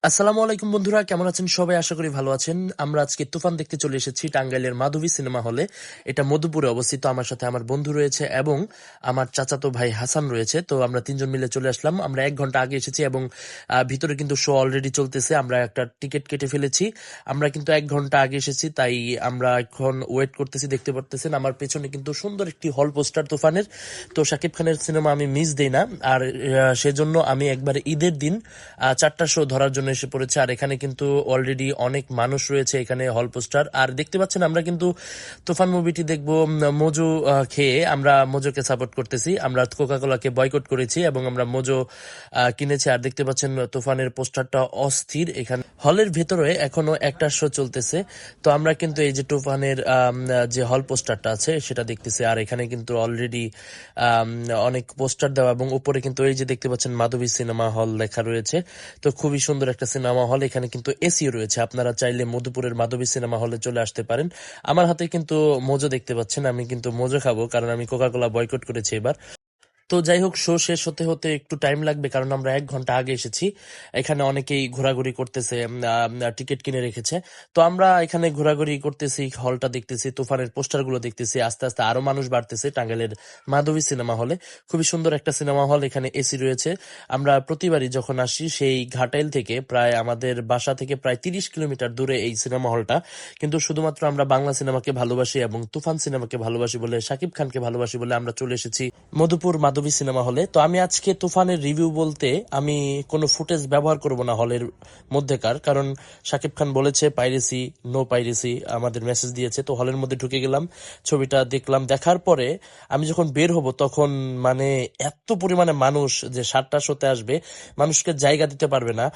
আসসালামু আলাইকুম বন্ধুরা, কেমন আছেন সবাই? আশা করি ভালো আছেন। আমরা আজকে তুফান দেখতে চলে এসেছি টাঙ্গাইলের মাধবী সিনেমা হলে। এটা মধুপুরে অবস্থিত। আমার সাথে আমার বন্ধু রয়েছে এবং আমার চাচাতো ভাই হাসান রয়েছে। তো আমরা তিনজন মিলে চলে আসলাম। আমরা 1 ঘন্টা আগে এসেছি এবং ভিতরে কিন্তু শো অলরেডি চলতেছে। আমরা একটা টিকিট কেটে ফেলেছি। আমরা কিন্তু 1 ঘন্টা আগে এসেছি, তাই আমরা এখন ওয়েট করতেছি। দেখতে পারতেছেন আমার পেছনে কিন্তু সুন্দর একটি হল পোস্টার তুফানের। তো শাকিব খানের সিনেমা আমি মিস দেই না, আর সেজন্য আমি একবার ঈদের দিন 4টা শো ধরার জন্য এসে পড়েছে। আর এখানে কিন্তু অলরেডি অনেক মানুষ রয়েছে এখানে হল পোস্টার। আর দেখতে পাচ্ছেন আমরা কিন্তু তুফান মুভিটি দেখবো মোজো খেয়ে। আমরা মোজোকে সাপোর্ট করতেছি। আমরা কোকা কোলাকে বয়কট করেছি এবং আমরা মোজো কিনেছি। আর দেখতে পাচ্ছেন তুফানের পোস্টারটা অস্থির। এখানে হলের ভেতরে এখনো একটা শো চলতেছে। তো আমরা কিন্তু এই যে তুফানের যে হল পোস্টারটা আছে সেটা দেখতেছি। আর এখানে কিন্তু অলরেডি অনেক পোস্টার দেওয়া এবং উপরে কিন্তু এই যে দেখতে পাচ্ছেন মাধবী সিনেমা হল লেখা রয়েছে। তো খুবই সুন্দর একটা সিনেমা হল। এখানে কিন্তু এসিও রয়েছে। আপনারা চাইলে মধুপুরের মাধবী সিনেমা হলে চলে আসতে পারেন। আমার হাতে কিন্তু মোজো দেখতে পাচ্ছেন। আমি কিন্তু মোজো খাবো, কারণ আমি কোকা কোলা বয়কট করেছি এবার। তো যাই হোক, শো শেষ হতে হতে একটু টাইম লাগবে, কারণ আমরা 1 ঘন্টা আগে এসেছি। এখানে অনেকেই ঘোরাঘুরি করতেছে, টিকিট কিনে রেখেছে। তো আমরা এখানে ঘোরাঘুরি করতেছি, হলটা দেখতেছি, তুফানের পোস্টারগুলো দেখতেছি। আস্তে আস্তে আরো মানুষ বাড়তেছে টাঙ্গাইলের মাধবী সিনেমা হলে। খুবই সুন্দর একটা সিনেমা হল, এখানে এসি রয়েছে। আমরা প্রতিবারই যখন আসি সেই ঘাটাইল থেকে প্রায় আমাদের বাসা থেকে প্রায় 30 কিলোমিটার দূরে এই সিনেমা হলটা। কিন্তু শুধুমাত্র আমরা বাংলা সিনেমাকে ভালোবাসি এবং তুফান সিনেমাকে ভালোবাসি বলে, শাকিব খানকে ভালোবাসি বলে আমরা চলে এসেছি মধুপুর মাধবী সিনেমা হলে। তো আমি আজকে তুফানের রিভিউ বলতে আমি কোনো ফুটেজ ব্যবহার করব না হলের মধ্যেকার, কারণ শাকিব খান বলেছে পাইরেসি, নো পাইরেসি, আমাদের মেসেজ দিয়েছে। তো হলের মধ্যে ঢুকে গেলাম, ছবিটা দেখলাম। দেখার পরে আমি যখন বের হব তখন মানে এত পরিমাণে মানুষ যে 7টা শোতে আসবে, মানুষকে জায়গা দিতে পারবে না।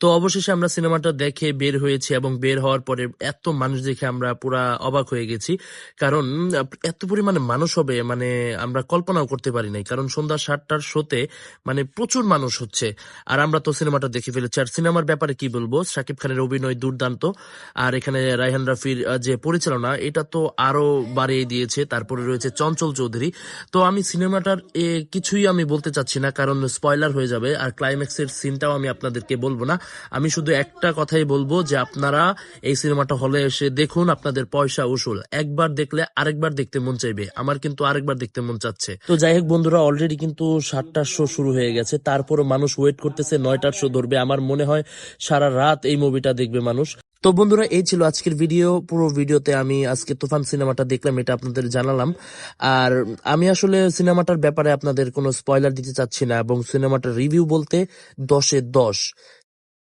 তো অবশেষে আমরা সিনেমাটা দেখে বের হয়েছি এবং বের হওয়ার পরে এত মানুষ দেখে আমরা পুরা অবাক হয়ে গেছি। কারণ এত পরিমাণে মানুষ হবে মানে আমরা কল্পনাও করতে পারি নাই। কারণ সন্ধ্যা 7টার শোতে মানে প্রচুর মানুষ হচ্ছে। আর আমরা তো সিনেমাটা দেখে ফেলেছি। আর সিনেমার ব্যাপারে কি বলবো, শাকিব খানের অভিনয় দুর্দান্ত। আর এখানে রায়হান রাফির যে পরিচালনা, এটা তো আরো বাড়িয়ে দিয়েছে। তারপরে রয়েছে চঞ্চল চৌধুরী। তো আমি সিনেমাটার কিছুই আমি বলতে চাচ্ছি না, কারণ স্পয়লার হয়ে যাবে। আর ক্লাইম্যাক্সের সিনটাও আমি আপনাদেরকে বলবো না। আমি শুধু একটা কথাই বলবো যে আপনারা এই সিনেমাটা হলে এসে দেখুন, আপনাদের পয়সা উসুল। একবার দেখলে আরেকবার দেখতে মন চাইবে। আমার কিন্তু আরেকবার দেখতে মন চাচ্ছে। তো যাই হোক বন্ধুরা, অলরেডি কিন্তু 7টার শো শুরু হয়ে গেছে। তারপরও মানুষ ওয়েট করতেছে 9টার শো ধরবে। আমার মনে হয় সারা রাত এই মুভিটা দেখবে মানুষ। তো বন্ধুরা, এই ছিল আজকের ভিডিও। পুরো ভিডিওতে আমি আজকে তুফান সিনেমাটা দেখলাম, এটা আপনাদের জানালাম। আর আমি আসলে সিনেমাটার ব্যাপারে আপনাদের কোনো স্পয়লার দিতে চাচ্ছি না এবং সিনেমাটার রিভিউ বলতে 10-এ 10।